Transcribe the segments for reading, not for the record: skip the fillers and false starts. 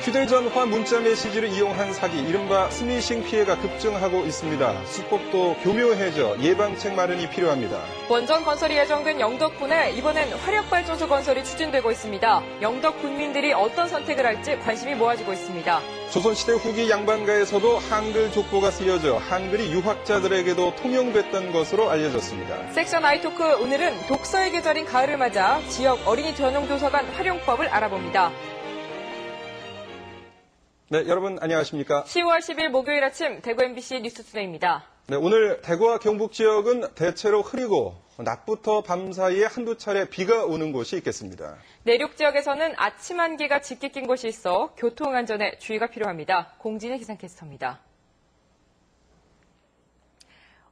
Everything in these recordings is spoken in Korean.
휴대전화 문자 메시지를 이용한 사기, 이른바 스미싱 피해가 급증하고 있습니다. 수법도 교묘해져 예방책 마련이 필요합니다. 원전건설이 예정된 영덕군에 이번엔 화력발전소 건설이 추진되고 있습니다. 영덕 군민들이 어떤 선택을 할지 관심이 모아지고 있습니다. 조선시대 후기 양반가에서도 한글 족보가 쓰여져 한글이 유학자들에게도 통용됐던 것으로 알려졌습니다. 섹션 아이토크, 오늘은 독서의 계절인 가을을 맞아 지역 어린이 전용도서관 활용법을 알아봅니다. 네, 여러분 안녕하십니까? 10월 10일 목요일 아침 대구 MBC 뉴스투데이입니다. 네, 오늘 대구와 경북 지역은 대체로 흐리고 낮부터 밤 사이에 한두 차례 비가 오는 곳이 있겠습니다. 내륙 지역에서는 아침 한기가 짙게 낀 곳이 있어 교통안전에 주의가 필요합니다. 공진의 기상캐스터입니다.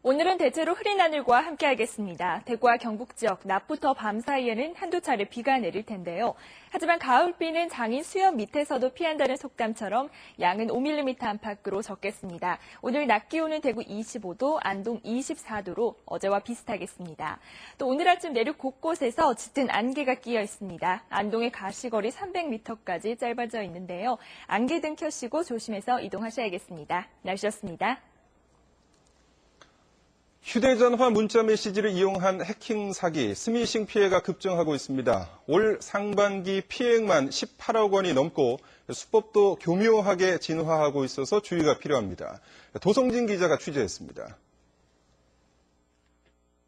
오늘은 대체로 흐린 하늘과 함께하겠습니다. 대구와 경북 지역 낮부터 밤 사이에는 한두 차례 비가 내릴 텐데요. 하지만 가을비는 장인 수염 밑에서도 피한다는 속담처럼 양은 5mm 안팎으로 적겠습니다. 오늘 낮 기온은 대구 25도, 안동 24도로 어제와 비슷하겠습니다. 또 오늘 아침 내륙 곳곳에서 짙은 안개가 끼어 있습니다. 안동의 가시거리 300m까지 짧아져 있는데요. 안개등 켜시고 조심해서 이동하셔야겠습니다. 날씨였습니다. 휴대전화 문자 메시지를 이용한 해킹 사기, 스미싱 피해가 급증하고 있습니다. 올 상반기 피해액만 18억 원이 넘고 수법도 교묘하게 진화하고 있어서 주의가 필요합니다. 도성진 기자가 취재했습니다.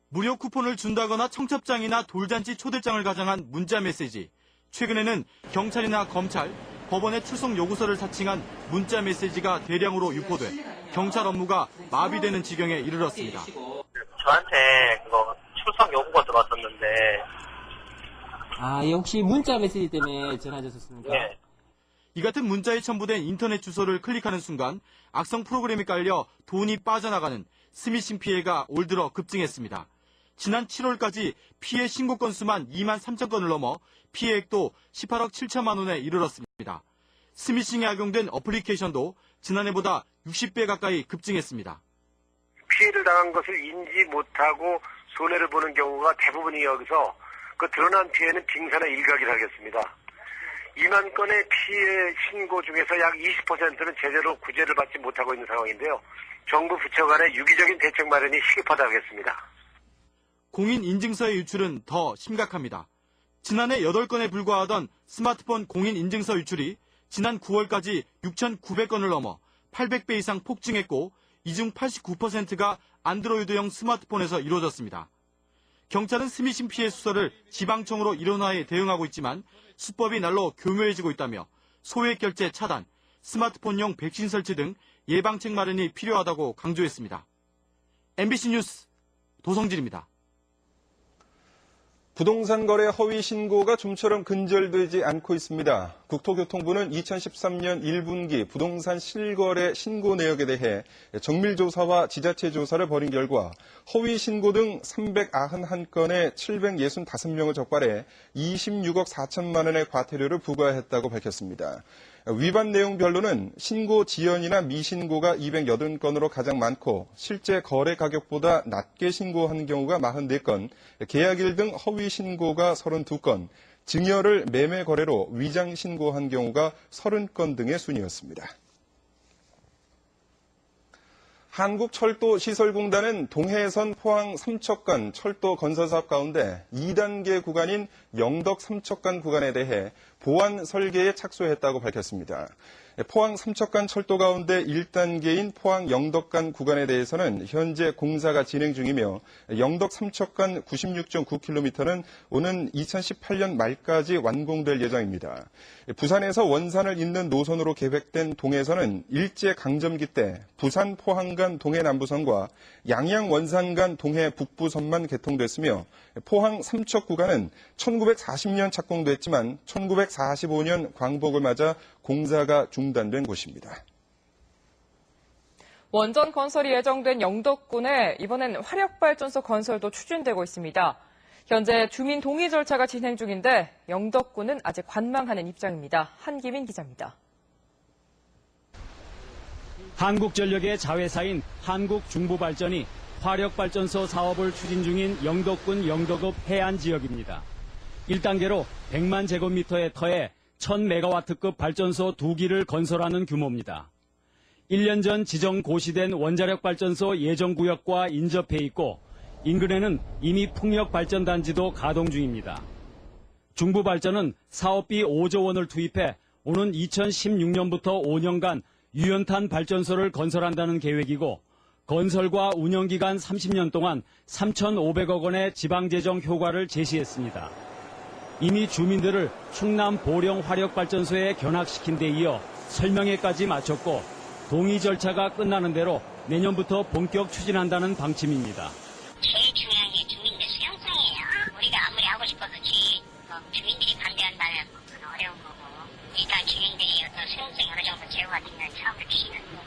무료 쿠폰을 준다거나 청첩장이나 돌잔치 초대장을 가장한 문자 메시지. 최근에는 경찰이나 검찰, 법원의 출석 요구서를 사칭한 문자 메시지가 대량으로 유포돼 경찰 업무가 마비되는 지경에 이르렀습니다. 저한테 그거 출석 요구가 들어왔었는데. 예, 혹시 문자 메시지 때문에 전화하셨습니까? 네. 이 같은 문자에 첨부된 인터넷 주소를 클릭하는 순간 악성 프로그램이 깔려 돈이 빠져나가는 스미싱 피해가 올 들어 급증했습니다. 지난 7월까지 피해 신고 건수만 2만 3천 건을 넘어 피해액도 18억 7천만 원에 이르렀습니다. 스미싱에 악용된 어플리케이션도 지난해보다 60배 가까이 급증했습니다. 피해를 당한 것을 인지 못하고 손해를 보는 경우가 대부분이 여기서 그 드러난 피해는 빙산의 일각이라 하겠습니다. 2만 건의 피해 신고 중에서 약 20%는 제대로 구제를 받지 못하고 있는 상황인데요. 정부 부처 간의 유기적인 대책 마련이 시급하다 하겠습니다. 공인인증서의 유출은 더 심각합니다. 지난해 8건에 불과하던 스마트폰 공인인증서 유출이 지난 9월까지 6,900건을 넘어 800배 이상 폭증했고 이 중 89%가 안드로이드형 스마트폰에서 이루어졌습니다. 경찰은 스미싱 피해 수사를 지방청으로 일원화해 대응하고 있지만 수법이 날로 교묘해지고 있다며 소액 결제 차단, 스마트폰용 백신 설치 등 예방책 마련이 필요하다고 강조했습니다. MBC 뉴스 도성진입니다. 부동산 거래 허위 신고가 좀처럼 근절되지 않고 있습니다. 국토교통부는 2013년 1분기 부동산 실거래 신고 내역에 대해 정밀조사와 지자체 조사를 벌인 결과 허위 신고 등 391건에 765명을 적발해 26억 4천만 원의 과태료를 부과했다고 밝혔습니다. 위반 내용별로는 신고 지연이나 미신고가 280건으로 가장 많고 실제 거래 가격보다 낮게 신고한 경우가 44건, 계약일 등 허위 신고가 32건, 증여를 매매 거래로 위장 신고한 경우가 30건 등의 순이었습니다. 한국철도시설공단은 동해선 포항 삼척간 철도 건설 사업 가운데 2단계 구간인 영덕 삼척간 구간에 대해 보완 설계에 착수했다고 밝혔습니다. 포항 삼척간 철도 가운데 1단계인 포항 영덕간 구간에 대해서는 현재 공사가 진행 중이며 영덕 삼척간 96.9km는 오는 2018년 말까지 완공될 예정입니다. 부산에서 원산을 잇는 노선으로 계획된 동해선은 일제 강점기 때 부산 포항 간 동해 남부선과 양양 원산 간 동해 북부선만 개통됐으며 포항 삼척 구간은 1940년 착공됐지만 1945년 광복을 맞아 공사가 중단된 곳입니다. 원전 건설이 예정된 영덕군에 이번엔 화력발전소 건설도 추진되고 있습니다. 현재 주민 동의 절차가 진행 중인데 영덕군은 아직 관망하는 입장입니다. 한기민 기자입니다. 한국전력의 자회사인 한국중부발전이 화력발전소 사업을 추진 중인 영덕군 영덕읍 해안 지역입니다. 1단계로 100만 제곱미터의 터에 1000메가와트급 발전소 2기를 건설하는 규모입니다. 1년 전 지정 고시된 원자력 발전소 예정구역과 인접해 있고 인근에는 이미 풍력발전단지도 가동 중입니다. 중부발전은 사업비 5조 원을 투입해 오는 2016년부터 5년간 유연탄 발전소를 건설한다는 계획이고 건설과 운영기간 30년 동안 3,500억 원의 지방재정 효과를 제시했습니다. 이미 주민들을 충남 보령 화력발전소에 견학시킨 데 이어 설명회까지 마쳤고 동의 절차가 끝나는 대로 내년부터 본격 추진한다는 방침입니다. 제일 중요한 게 주민들 수용성이에요. 우리가 아무리 하고 싶어도 주민들이 반대한다면 그건 어려운 거고 일단 주민들이 어떤 수용성이 어느 정도 제어가 되는 사업을 추진하는 거고.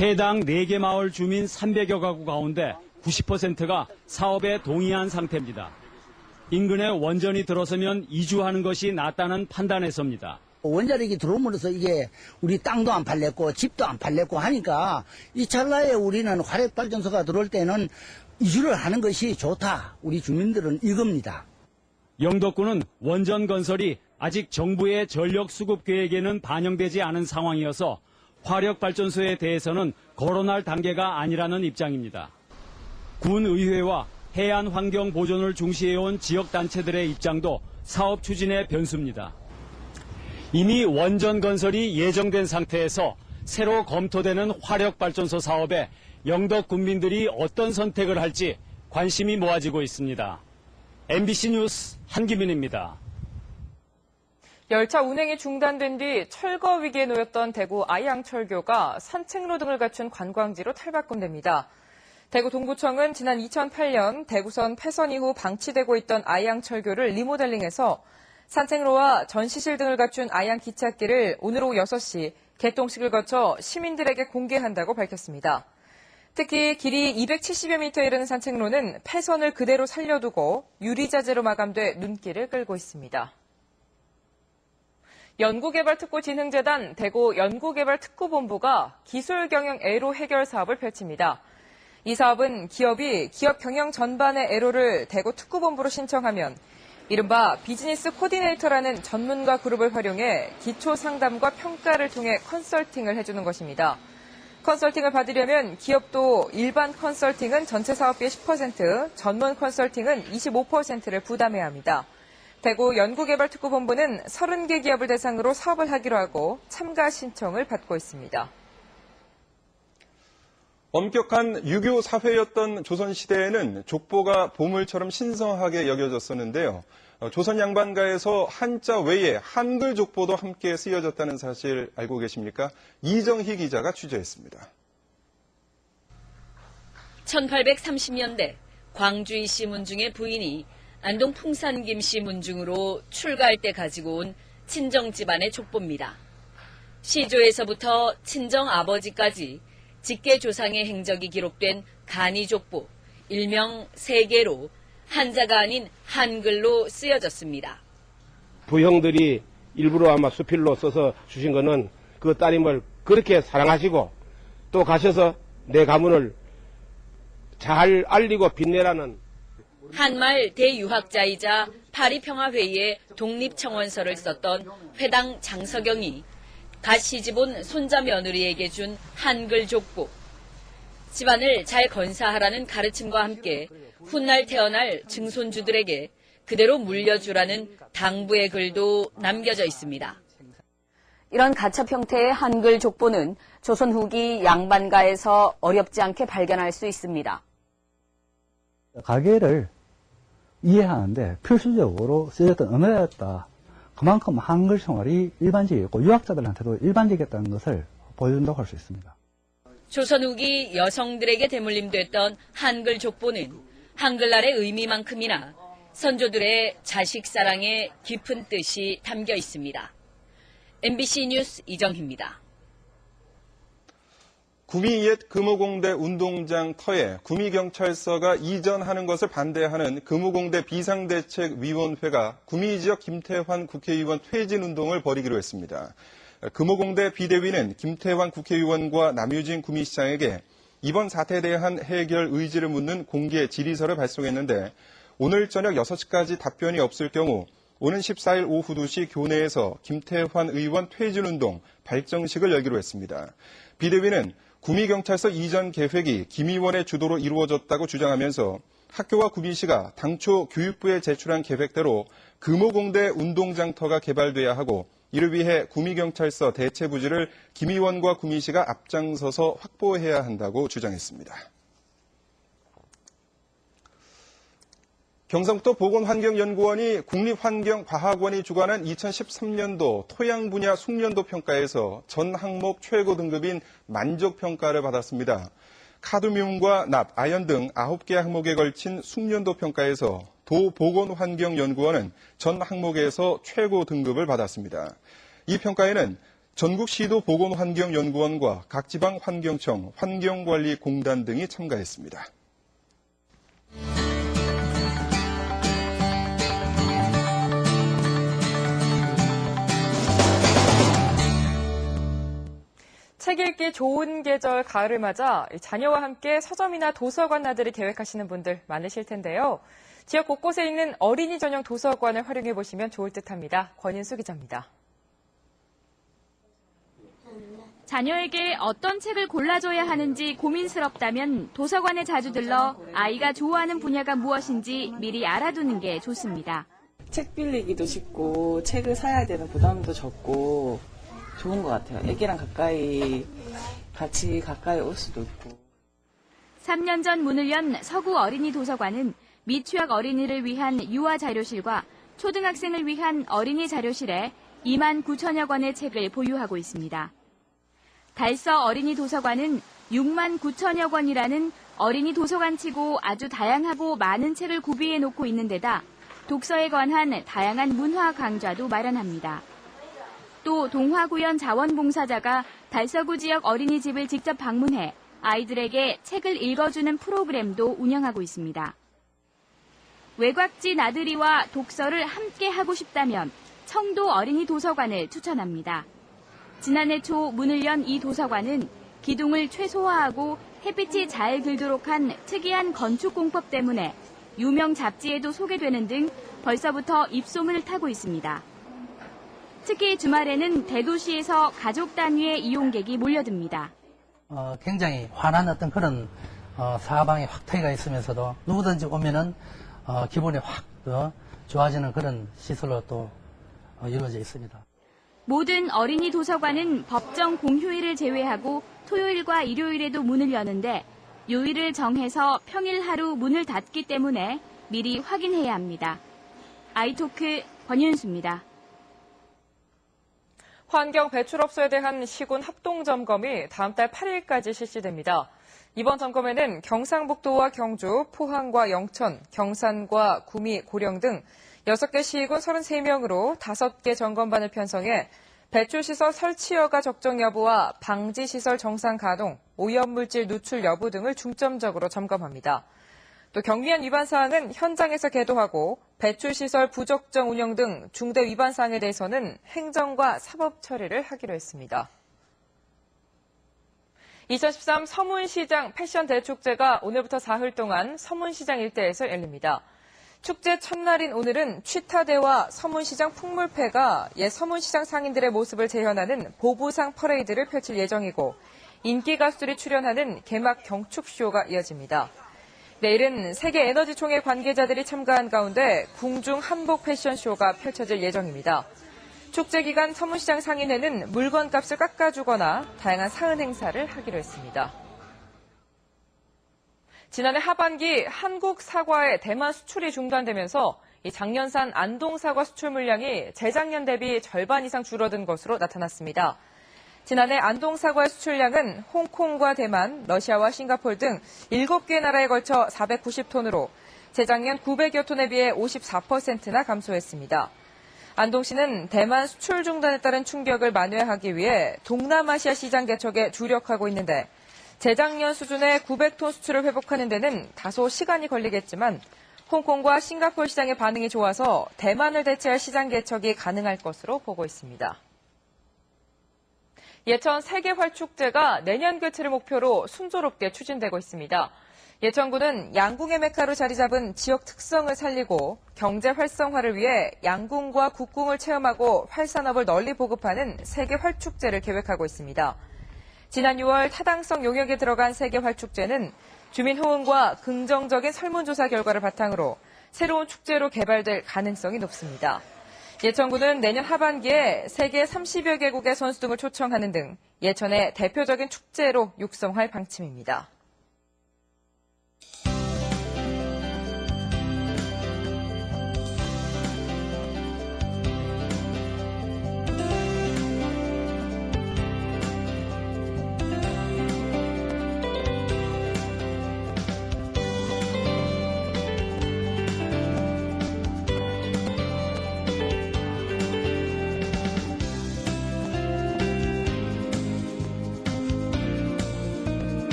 해당 4개 마을 주민 300여 가구 가운데 90%가 사업에 동의한 상태입니다. 인근에 원전이 들어서면 이주하는 것이 낫다는 판단에서입니다. 원자력이 들어옴으로써 이게 우리 땅도 안 팔렸고 집도 안 팔렸고 하니까 이 찰나에 우리는 화력발전소가 들어올 때는 이주를 하는 것이 좋다. 우리 주민들은 이겁니다. 영덕군은 원전 건설이 아직 정부의 전력 수급 계획에는 반영되지 않은 상황이어서 화력발전소에 대해서는 거론할 단계가 아니라는 입장입니다. 군의회와 해안환경 보존을 중시해온 지역단체들의 입장도 사업 추진의 변수입니다. 이미 원전 건설이 예정된 상태에서 새로 검토되는 화력발전소 사업에 영덕 군민들이 어떤 선택을 할지 관심이 모아지고 있습니다. MBC 뉴스 한기민입니다. 열차 운행이 중단된 뒤 철거 위기에 놓였던 대구 아양철교가 산책로 등을 갖춘 관광지로 탈바꿈됩니다. 대구 동구청은 지난 2008년 대구선 폐선 이후 방치되고 있던 아양철교를 리모델링해서 산책로와 전시실 등을 갖춘 아양기찻길을 오늘 오후 6시 개통식을 거쳐 시민들에게 공개한다고 밝혔습니다. 특히 길이 270여 미터에 이르는 산책로는 폐선을 그대로 살려두고 유리자재로 마감돼 눈길을 끌고 있습니다. 연구개발특구진흥재단 대구 연구개발특구본부가 기술경영 애로 해결 사업을 펼칩니다. 이 사업은 기업이 기업 경영 전반의 애로를 대구 특구본부로 신청하면 이른바 비즈니스 코디네이터라는 전문가 그룹을 활용해 기초 상담과 평가를 통해 컨설팅을 해주는 것입니다. 컨설팅을 받으려면 기업도 일반 컨설팅은 전체 사업비의 10%, 전문 컨설팅은 25%를 부담해야 합니다. 대구 연구개발특구본부는 30개 기업을 대상으로 사업을 하기로 하고 참가 신청을 받고 있습니다. 엄격한 유교 사회였던 조선시대에는 족보가 보물처럼 신성하게 여겨졌었는데요. 조선 양반가에서 한자 외에 한글 족보도 함께 쓰여졌다는 사실 알고 계십니까? 이정희 기자가 취재했습니다. 1830년대 광주이 씨 문중의 부인이 안동 풍산 김씨 문중으로 출가할 때 가지고 온 친정 집안의 족보입니다. 시조에서부터 친정 아버지까지 직계 조상의 행적이 기록된 간이족보, 일명 세계로 한자가 아닌 한글로 쓰여졌습니다. 부형들이 일부러 아마 수필로 써서 주신 거는 그 따님을 그렇게 사랑하시고 또 가셔서 내 가문을 잘 알리고 빛내라는 한말 대유학자이자 파리평화회의의 독립청원서를 썼던 회당 장서경이 갓 시집온 손자 며느리에게 준 한글 족보. 집안을 잘 건사하라는 가르침과 함께 훗날 태어날 증손주들에게 그대로 물려주라는 당부의 글도 남겨져 있습니다. 이런 가첩 형태의 한글 족보는 조선 후기 양반가에서 어렵지 않게 발견할 수 있습니다. 가계를 이해하는데 필수적으로 쓰였던 언어였다. 그만큼 한글 생활이 일반적이었고 유학자들한테도 일반적이었다는 것을 보여준다고 할 수 있습니다. 조선 후기 여성들에게 대물림됐던 한글 족보는 한글날의 의미만큼이나 선조들의 자식 사랑의 깊은 뜻이 담겨 있습니다. MBC 뉴스 이정희입니다. 구미 옛 금호공대 운동장 터에 구미경찰서가 이전하는 것을 반대하는 금호공대 비상대책위원회가 구미 지역 김태환 국회의원 퇴진 운동을 벌이기로 했습니다. 금호공대 비대위는 김태환 국회의원과 남유진 구미시장에게 이번 사태에 대한 해결 의지를 묻는 공개 질의서를 발송했는데 오늘 저녁 6시까지 답변이 없을 경우 오는 14일 오후 2시 교내에서 김태환 의원 퇴진운동 발정식을 열기로 했습니다. 비대위는 구미경찰서 이전 계획이 김 의원의 주도로 이루어졌다고 주장하면서 학교와 구미시가 당초 교육부에 제출한 계획대로 금호공대 운동장터가 개발돼야 하고 이를 위해 구미경찰서 대체부지를 김 의원과 구미시가 앞장서서 확보해야 한다고 주장했습니다. 경상북도 보건환경연구원이 국립환경과학원이 주관한 2013년도 토양 분야 숙련도 평가에서 전 항목 최고 등급인 만족평가를 받았습니다. 카드뮴과 납, 아연 등 9개 항목에 걸친 숙련도 평가에서 도보건환경연구원은 전 항목에서 최고 등급을 받았습니다. 이 평가에는 전국 시도 보건환경연구원과 각 지방 환경청, 환경관리공단 등이 참가했습니다. 책 읽기 좋은 계절 가을을 맞아 자녀와 함께 서점이나 도서관 나들이 계획하시는 분들 많으실 텐데요. 지역 곳곳에 있는 어린이 전용 도서관을 활용해 보시면 좋을 듯합니다. 권인수 기자입니다. 자녀에게 어떤 책을 골라줘야 하는지 고민스럽다면 도서관에 자주 들러 아이가 좋아하는 분야가 무엇인지 미리 알아두는 게 좋습니다. 책 빌리기도 쉽고 책을 사야 되는 부담도 적고 좋은 것 같아요. 애기랑 같이 가까이 올 수도 있고. 3년 전 문을 연 서구 어린이 도서관은 미취학 어린이를 위한 유아 자료실과 초등학생을 위한 어린이 자료실에 2만 9천여 권의 책을 보유하고 있습니다. 달서 어린이 도서관은 6만 9천여 권이라는 어린이 도서관치고 아주 다양하고 많은 책을 구비해 놓고 있는 데다 독서에 관한 다양한 문화 강좌도 마련합니다. 또 동화구연 자원봉사자가 달서구 지역 어린이집을 직접 방문해 아이들에게 책을 읽어주는 프로그램도 운영하고 있습니다. 외곽지 나들이와 독서를 함께 하고 싶다면 청도 어린이 도서관을 추천합니다. 지난해 초 문을 연 이 도서관은 기둥을 최소화하고 햇빛이 잘 들도록 한 특이한 건축 공법 때문에 유명 잡지에도 소개되는 등 벌써부터 입소문을 타고 있습니다. 특히 주말에는 대도시에서 가족 단위의 이용객이 몰려듭니다. 굉장히 환한 어떤 그런 사방에 확터기가 있으면서도 누구든지 오면은 기분이 확 좋아지는 그런 시설로 또 이루어져 있습니다. 모든 어린이 도서관은 법정 공휴일을 제외하고 토요일과 일요일에도 문을 여는데 요일을 정해서 평일 하루 문을 닫기 때문에 미리 확인해야 합니다. 아이토크 권윤수입니다. 환경 배출업소에 대한 시군 합동점검이 다음 달 8일까지 실시됩니다. 이번 점검에는 경상북도와 경주, 포항과 영천, 경산과 구미, 고령 등 6개 시군 33명으로 5개 점검반을 편성해 배출시설 설치 여가 적정 여부와 방지시설 정상 가동, 오염물질 누출 여부 등을 중점적으로 점검합니다. 또 경미한 위반 사항은 현장에서 계도하고 배출시설 부적정 운영 등 중대 위반 사항에 대해서는 행정과 사법 처리를 하기로 했습니다. 2013 서문시장 패션 대축제가 오늘부터 사흘 동안 서문시장 일대에서 열립니다. 축제 첫날인 오늘은 취타대와 서문시장 풍물패가 옛 서문시장 상인들의 모습을 재현하는 보부상 퍼레이드를 펼칠 예정이고 인기 가수들이 출연하는 개막 경축쇼가 이어집니다. 내일은 세계에너지총회 관계자들이 참가한 가운데 궁중 한복 패션쇼가 펼쳐질 예정입니다. 축제 기간 서문시장 상인회는 물건값을 깎아주거나 다양한 사은 행사를 하기로 했습니다. 지난해 하반기 한국 사과의 대만 수출이 중단되면서 작년산 안동 사과 수출 물량이 재작년 대비 절반 이상 줄어든 것으로 나타났습니다. 지난해 안동 사과의 수출량은 홍콩과 대만, 러시아와 싱가포르 등 7개 나라에 걸쳐 490톤으로 재작년 900여 톤에 비해 54%나 감소했습니다. 안동시는 대만 수출 중단에 따른 충격을 만회하기 위해 동남아시아 시장 개척에 주력하고 있는데 재작년 수준의 900톤 수출을 회복하는 데는 다소 시간이 걸리겠지만 홍콩과 싱가포르 시장의 반응이 좋아서 대만을 대체할 시장 개척이 가능할 것으로 보고 있습니다. 예천 세계활축제가 내년 개최를 목표로 순조롭게 추진되고 있습니다. 예천군은 양궁의 메카로 자리 잡은 지역 특성을 살리고 경제 활성화를 위해 양궁과 국궁을 체험하고 활산업을 널리 보급하는 세계 활축제를 계획하고 있습니다. 지난 6월 타당성 용역에 들어간 세계 활축제는 주민 호응과 긍정적인 설문조사 결과를 바탕으로 새로운 축제로 개발될 가능성이 높습니다. 예천군은 내년 하반기에 세계 30여 개국의 선수 등을 초청하는 등 예천의 대표적인 축제로 육성할 방침입니다.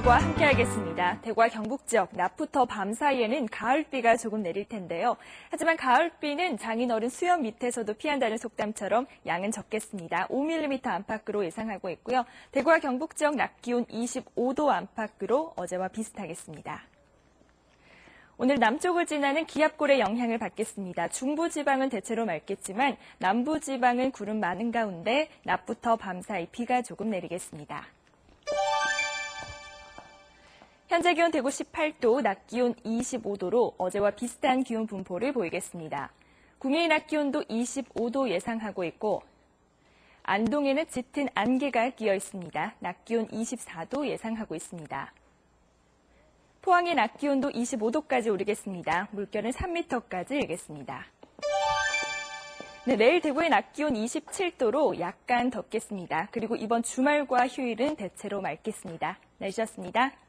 과 함께하겠습니다. 대구와 경북 지역 낮부터 밤 사이에는 가을비가 조금 내릴 텐데요. 하지만 가을비는 장인어른 수염 밑에서도 피한다는 속담처럼 양은 적겠습니다. 5mm 안팎으로 예상하고 있고요. 대구와 경북 지역 낮 기온 25도 안팎으로 어제와 비슷하겠습니다. 오늘 남쪽을 지나는 기압골의 영향을 받겠습니다. 중부지방은 대체로 맑겠지만 남부지방은 구름 많은 가운데 낮부터 밤 사이 비가 조금 내리겠습니다. 현재 기온 대구 18도, 낮 기온 25도로 어제와 비슷한 기온 분포를 보이겠습니다. 구미의 낮 기온도 25도 예상하고 있고 안동에는 짙은 안개가 끼어 있습니다. 낮 기온 24도 예상하고 있습니다. 포항의 낮 기온도 25도까지 오르겠습니다. 물결은 3m까지 일겠습니다. 네, 내일 대구의 낮 기온 27도로 약간 덥겠습니다. 그리고 이번 주말과 휴일은 대체로 맑겠습니다. 날씨였습니다.